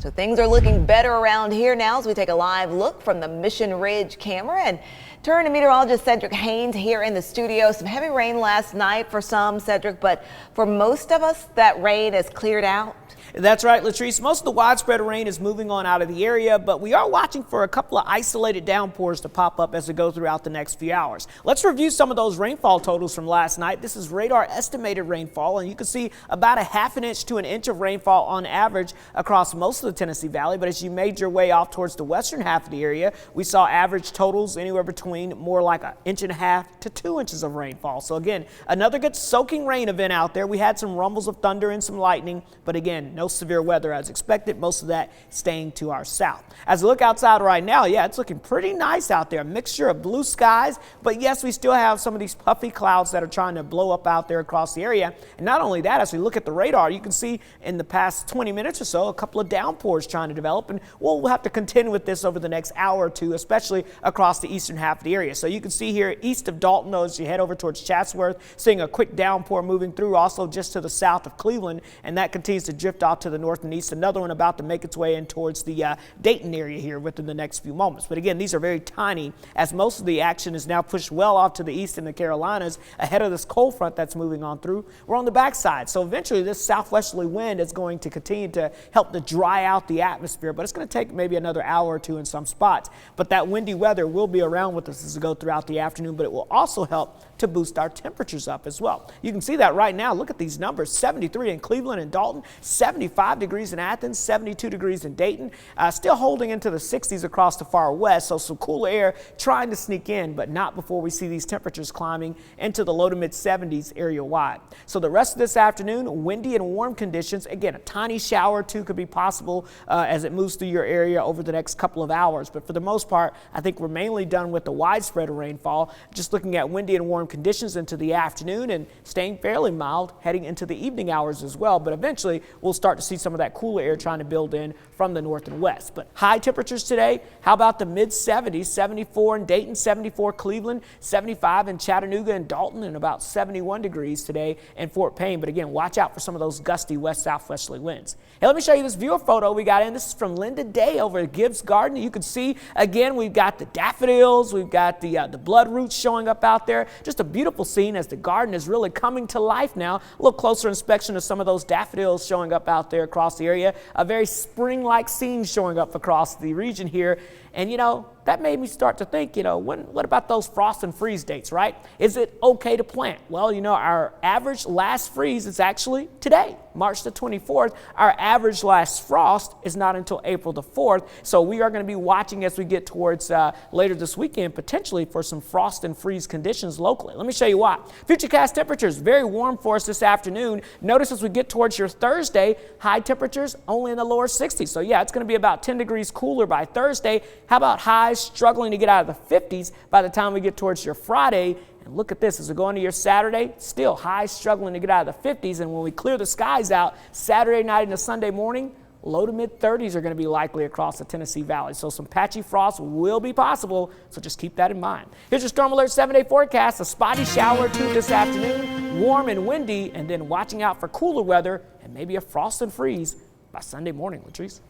So things are looking better around here now as we take a live look from the Mission Ridge camera and turn to meteorologist Cedric Haynes here in the studio. Some heavy rain last night for some, Cedric, but for most of us, that rain has cleared out. That's right, Latrice. Most of the widespread rain is moving on out of the area, but we are watching for a couple of isolated downpours to pop up as we go throughout the next few hours. Let's review some of those rainfall totals from last night. This is radar estimated rainfall, and you can see about a ½ inch to an inch of rainfall on average across most of the Tennessee Valley. But as you made your way off towards the western half of the area, we saw average totals anywhere between more like 1.5 inches to 2 inches of rainfall. So again, another good soaking rain event out there. We had some rumbles of thunder and some lightning, but again, no severe weather as expected, most of that staying to our south. As we look outside right now, yeah, it's looking pretty nice out there. A mixture of blue skies, but yes, we still have some of these puffy clouds that are trying to blow up out there across the area. And not only that, as we look at the radar, you can see in the past 20 minutes or so, a couple of downpours trying to develop, and we'll have to contend with this over the next hour or two, especially across the eastern half of the area. So you can see here east of Dalton, as you head over towards Chatsworth, seeing a quick downpour moving through also just to the south of Cleveland, and that continues to drift off to the north and east. Another one about to make its way in towards the Dayton area here within the next few moments. But again, these are very tiny, as most of the action is now pushed well off to the east in the Carolinas ahead of this cold front that's moving on through. We're on the backside, so eventually this southwesterly wind is going to continue to help to dry out the atmosphere, but it's going to take maybe another hour or two in some spots. But that windy weather will be around with us as we go throughout the afternoon, but it will also help to boost our temperatures up as well. You can see that right now. Look at these numbers: 73 in Cleveland and Dalton, 75 degrees in Athens, 72 degrees in Dayton, still holding into the 60s across the far west. So some cool air trying to sneak in, but not before we see these temperatures climbing into the low to mid 70s area wide. So the rest of this afternoon, windy and warm conditions. Again, a tiny shower or two could be possible as it moves through your area over the next couple of hours. But for the most part, I think we're mainly done with the widespread rainfall. Just looking at windy and warm conditions into the afternoon and staying fairly mild heading into the evening hours as well. But eventually we'll start to see some of that cooler air trying to build in from the north and west. But high temperatures today, how about the mid 70s? 74 in Dayton, 74 Cleveland, 75 in Chattanooga and Dalton, and about 71 degrees today in Fort Payne. But again, watch out for some of those gusty west southwesterly winds. Hey, let me show you this viewer photo we got in. This is from Linda Day over at Gibbs Garden. You can see again we've got the daffodils, we've got the blood roots showing up out there. Just a beautiful scene as the garden is really coming to life now. A little closer inspection of some of those daffodils showing up out there across the area. A very spring-like scene showing up across the region here. And, you know, that made me start to think, you know, what about those frost and freeze dates, right? Is it okay to plant? Well, you know, our average last freeze is actually today, March the 24th. Our average last frost is not until April the 4th. So we are going to be watching as we get towards later this weekend, potentially for some frost and freeze conditions locally. Let me show you why. Futurecast temperatures very warm for us this afternoon. Notice as we get towards your Thursday, high temperatures only in the lower 60s. So yeah, it's going to be about 10 degrees cooler by Thursday. How about highs struggling to get out of the 50s by the time we get towards your Friday? And look at this, as we go into your Saturday, still highs struggling to get out of the 50s. And when we clear the skies out Saturday night into Sunday morning, low to mid 30s are going to be likely across the Tennessee Valley. So some patchy frost will be possible, so just keep that in mind. Here's your Storm Alert 7-day forecast. A spotty shower or two this afternoon, warm and windy, and then watching out for cooler weather and maybe a frost and freeze by Sunday morning, Latrice.